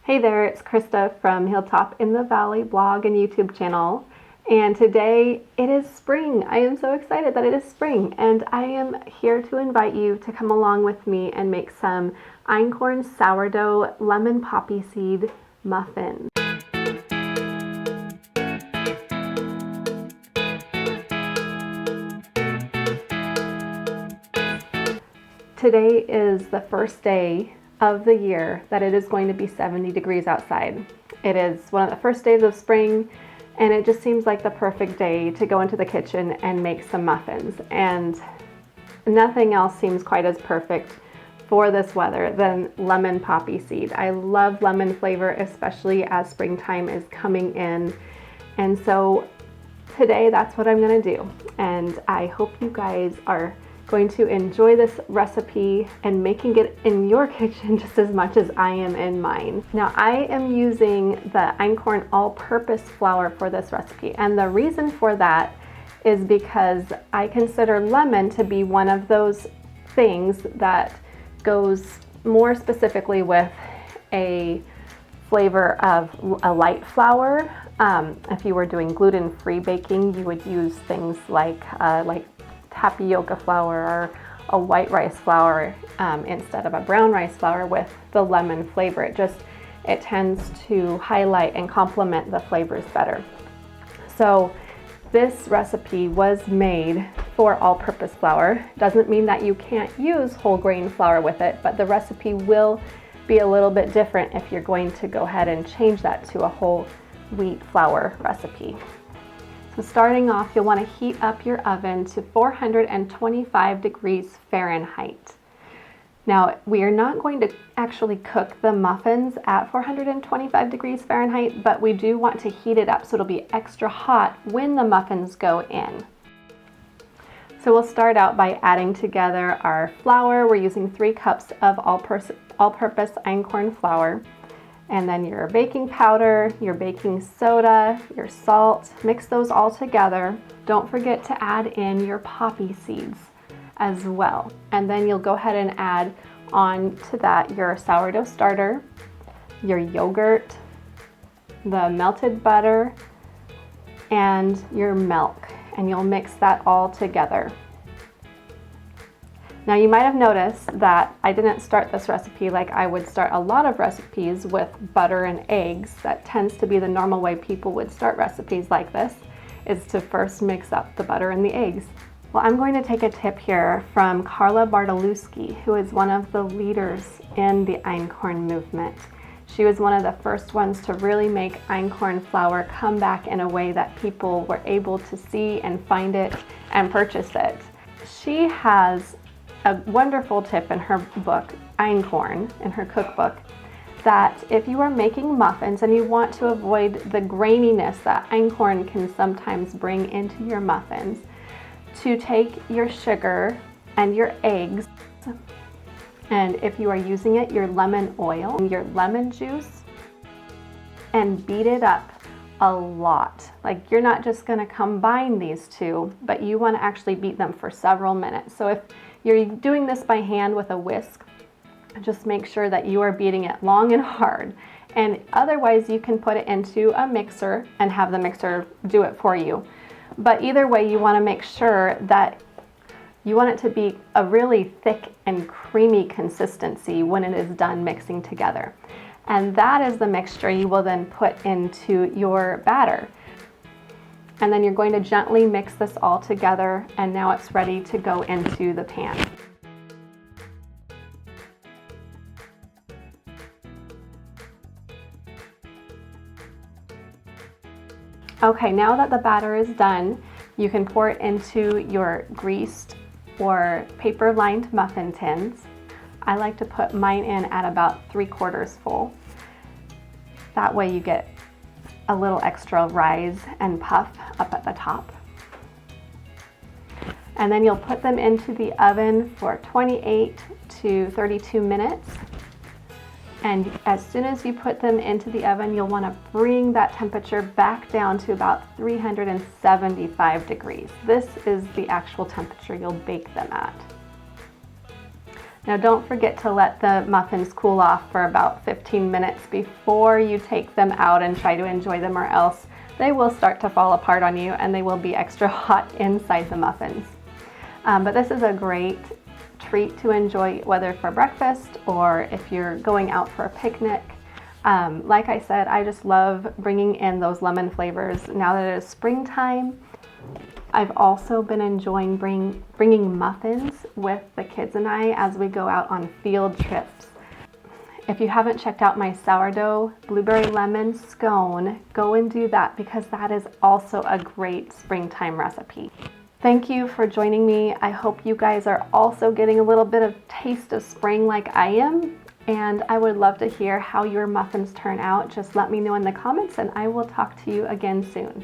Hey there, it's Krista from Hilltop in the Valley blog and YouTube channel. And today it is spring. I am so excited that it is spring, and I am here to invite you to come along with me and make some Einkorn sourdough lemon poppy seed muffins. Today is the first day of the year that it is going to be 70 degrees outside. It is one of the first days of spring, and it just seems like the perfect day to go into the kitchen and make some muffins. And nothing else seems quite as perfect for this weather than lemon poppy seed. I love lemon flavor, especially as springtime is coming in. And so today that's what I'm gonna do. And I hope you guys are going to enjoy this recipe and making it in your kitchen just as much as I am in mine. Now I am using the Einkorn all-purpose flour for this recipe, and the reason for that is because I consider lemon to be one of those things that goes more specifically with a flavor of a light flour. If you were doing gluten-free baking, you would use things like tapioca flour or a white rice flour instead of a brown rice flour with the lemon flavor. It tends to highlight and complement the flavors better. So this recipe was made for all-purpose flour. Doesn't mean that you can't use whole grain flour with it, but the recipe will be a little bit different if you're going to go ahead and change that to a whole wheat flour recipe. So starting off, you'll want to heat up your oven to 425 degrees Fahrenheit. Now, we are not going to actually cook the muffins at 425 degrees Fahrenheit, but we do want to heat it up so it'll be extra hot when the muffins go in. So we'll start out by adding together our flour. We're using 3 cups of all-purpose Einkorn flour. And then your baking powder, your baking soda, your salt, mix those all together. Don't forget to add in your poppy seeds as well. And then you'll go ahead and add on to that your sourdough starter, your yogurt, the melted butter, and your milk. And you'll mix that all together. Now you might have noticed that I didn't start this recipe like I would start a lot of recipes with butter and eggs. That tends to be the normal way people would start recipes like this, is to first mix up the butter and the eggs. Well, I'm going to take a tip here from Carla Bartolewski, who is one of the leaders in the Einkorn movement. She was one of the first ones to really make Einkorn flour come back in a way that people were able to see and find it and purchase it. She has a wonderful tip in her book, Einkorn, in her cookbook, that if you are making muffins and you want to avoid the graininess that Einkorn can sometimes bring into your muffins, to take your sugar and your eggs, and if you are using it, your lemon oil and your lemon juice, and beat it up a lot. Like, you're not just going to combine these two, but you want to actually beat them for several minutes. So if you're doing this by hand with a whisk, just make sure that you are beating it long and hard. And otherwise you can put it into a mixer and have the mixer do it for you. But either way, you want to make sure that you want it to be a really thick and creamy consistency when it is done mixing together. And that is the mixture you will then put into your batter. And then you're going to gently mix this all together, and now it's ready to go into the pan. Okay, now that the batter is done, you can pour it into your greased or paper-lined muffin tins. I like to put mine in at about 3/4 full. That way you get a little extra rise and puff up at the top. And then you'll put them into the oven for 28 to 32 minutes. And as soon as you put them into the oven, you'll want to bring that temperature back down to about 375 degrees. This is the actual temperature you'll bake them at. Now don't forget to let the muffins cool off for about 15 minutes before you take them out and try to enjoy them, or else they will start to fall apart on you and they will be extra hot inside the muffins. But this is a great treat to enjoy, whether for breakfast or if you're going out for a picnic. Like I said, I just love bringing in those lemon flavors now that it is springtime. I've also been enjoying bringing muffins with the kids and I as we go out on field trips. If you haven't checked out my sourdough blueberry lemon scone, go and do that because that is also a great springtime recipe. Thank you for joining me. I hope you guys are also getting a little bit of taste of spring like I am. And I would love to hear how your muffins turn out. Just let me know in the comments and I will talk to you again soon.